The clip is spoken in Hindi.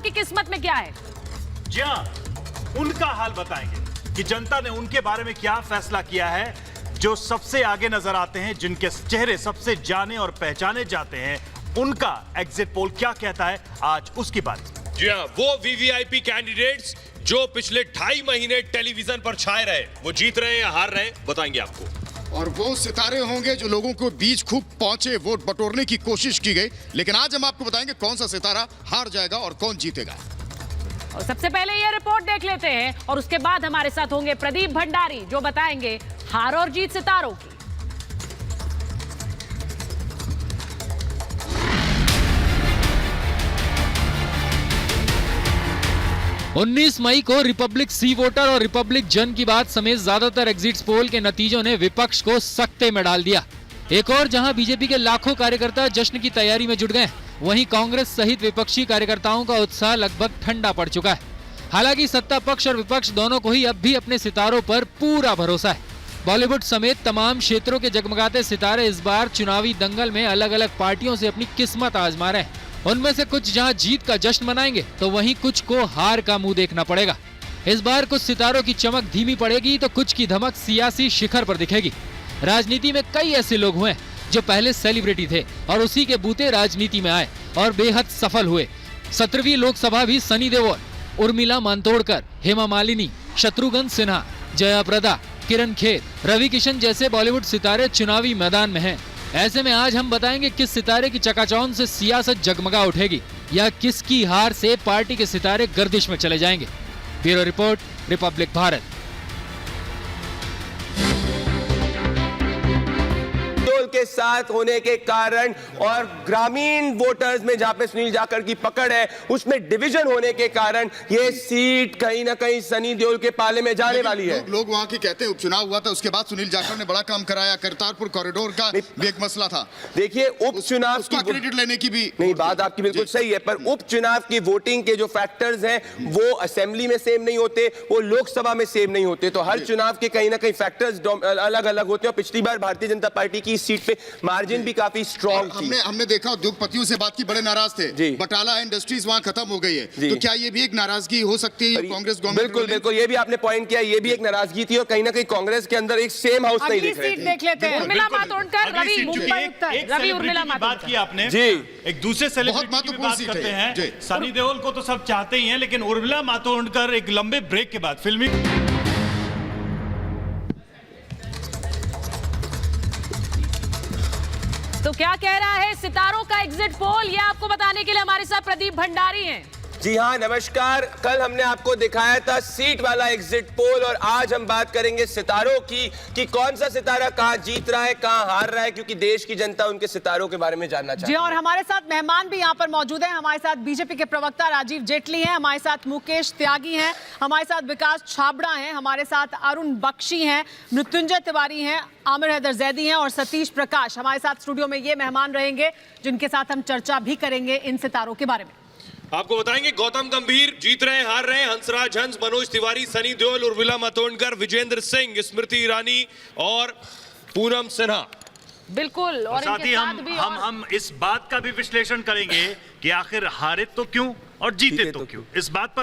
की किस्मत में क्या है? जी हाँ, उनका हाल बताएंगे कि जनता ने उनके बारे में क्या फैसला किया है। जो सबसे आगे नजर आते हैं, जिनके चेहरे सबसे जाने और पहचाने जाते हैं, उनका एग्जिट पोल क्या कहता है, आज उसकी बात। जी हाँ, वो वीवीआईपी कैंडिडेट्स जो पिछले 2.5 महीने टेलीविजन पर छाए रहे, वो जीत रहे हैं या हार रहे हैं, बताएंगे आपको। और वो सितारे होंगे जो लोगों को बीच खूब पहुंचे, वोट बटोरने की कोशिश की गई, लेकिन आज हम आपको बताएंगे कौन सा सितारा हार जाएगा और कौन जीतेगा। और सबसे पहले ये रिपोर्ट देख लेते हैं और उसके बाद हमारे साथ होंगे प्रदीप भंडारी, जो बताएंगे हार और जीत सितारों की। 19 मई को रिपब्लिक सी वोटर और रिपब्लिक जन की बात समेत ज्यादातर एग्जिट पोल के नतीजों ने विपक्ष को सकते में डाल दिया। एक और जहां बीजेपी के लाखों कार्यकर्ता जश्न की तैयारी में जुट गए, वहीं कांग्रेस सहित विपक्षी कार्यकर्ताओं का उत्साह लगभग ठंडा पड़ चुका है। हालांकि सत्ता पक्ष और विपक्ष दोनों को ही अब भी अपने सितारों पर पूरा भरोसा है। बॉलीवुड समेत तमाम क्षेत्रों के जगमगाते सितारे इस बार चुनावी दंगल में अलग अलग पार्टियों से अपनी किस्मत आजमा रहे हैं। उनमें से कुछ जहां जीत का जश्न मनाएंगे, तो वहीं कुछ को हार का मुंह देखना पड़ेगा। इस बार कुछ सितारों की चमक धीमी पड़ेगी, तो कुछ की धमक सियासी शिखर पर दिखेगी। राजनीति में कई ऐसे लोग हुए जो पहले सेलिब्रिटी थे और उसी के बूते राजनीति में आए और बेहद सफल हुए। 17वीं लोकसभा भी सनी देओल, उर्मिला मातोंडकर, हेमा मालिनी, शत्रुघ्न सिन्हा, जया प्रदा, किरण खेर, रवि किशन जैसे बॉलीवुड सितारे चुनावी मैदान में हैं। ऐसे में आज हम बताएंगे किस सितारे की चकाचौंध से सियासत जगमगा उठेगी या किसकी हार से पार्टी के सितारे गर्दिश में चले जाएंगे। Bureau report, Republic Bharat. के साथ होने के कारण और ग्रामीण वोटर्स में जहां पे सुनील जाखड़ की पकड़ है, उसमें डिवीजन होने के कारण ये सीट कहीं ना कहीं सनी देओल के पाले में जाने वाली है। लोग वहां की कहते हैं उपचुनाव हुआ था, उसके बाद सुनील जाखड़ ने बड़ा काम कराया, करतारपुर कॉरिडोर का भी एक मसला था। देखिए, उपचुनाव की क्रेडिट लेने की भी नहीं, बात आपकी बिल्कुल सही है, पर उपचुनाव की वोटिंग के जो फैक्टर्स हैं वो असेंबली में सेम नहीं होते, वो लोकसभा में सेम नहीं होते। तो हर चुनाव के कहीं ना कहीं फैक्टर्स अलग अलग होते हैं। पिछली बार भारतीय जनता पार्टी की सीट पे मार्जिन भी काफी स्ट्रॉन्ग थी। हमने देखा उद्योगपतियों से बात की, बड़े नाराज थे। बटाला इंडस्ट्रीज वहां खत्म हो गई है, तो क्या ये भी एक नाराजगी हो सकती है कांग्रेस गवर्नमेंट? बिल्कुल बिल्कुल, ये भी आपने पॉइंट किया, ये भी एक नाराजगी थी और कहीं ना कहीं कांग्रेस के अंदर एक सेम हाउस नहीं दिख रहे थे। देख लेते हैं उर्मिला मातोंडकर, रवि रवि उर्मिला मातोंडकर की आपने जी एक दूसरे सेलिब्रिटी की बात करते हैं। सनी देओल को तो सब चाहते ही हैं, लेकिन उर्मिला मातोंडकर एक लंबे ब्रेक के बाद फिल्मी तो क्या कह रहा है सितारों का एग्जिट पोल, ये आपको बताने के लिए हमारे साथ प्रदीप भंडारी हैं। जी हाँ, नमस्कार। कल हमने आपको दिखाया था सीट वाला एग्जिट पोल और आज हम बात करेंगे सितारों की कि कौन सा सितारा कहां जीत रहा है, कहां हार रहा है, क्योंकि देश की जनता उनके सितारों के बारे में जानना चाहती है। जी, और हमारे साथ मेहमान भी यहाँ पर मौजूद हैं। हमारे साथ बीजेपी के प्रवक्ता राजीव जेटली हैं, हमारे साथ मुकेश त्यागी हैं, हमारे साथ विकास छाबड़ा हैं, हमारे साथ अरुण बख्शी हैं, मृत्युंजय तिवारी हैं, आमिर हैदर जैदी हैं और सतीश प्रकाश हमारे साथ स्टूडियो में ये मेहमान रहेंगे जिनके साथ हम चर्चा भी करेंगे इन सितारों के बारे में। आपको बताएंगे गौतम गंभीर जीत रहे हैं, हार रहे हैं, हंसराज हंस, मनोज तिवारी, सनी देओल, उर्मिला मातोंडकर, विजेंद्र सिंह, स्मृति ईरानी और पूनम सिन्हा। बिल्कुल, और साथ ही हम इस बात का भी विश्लेषण करेंगे कि आखिर हारे तो क्यों और जीते तो क्यों। इस बात पर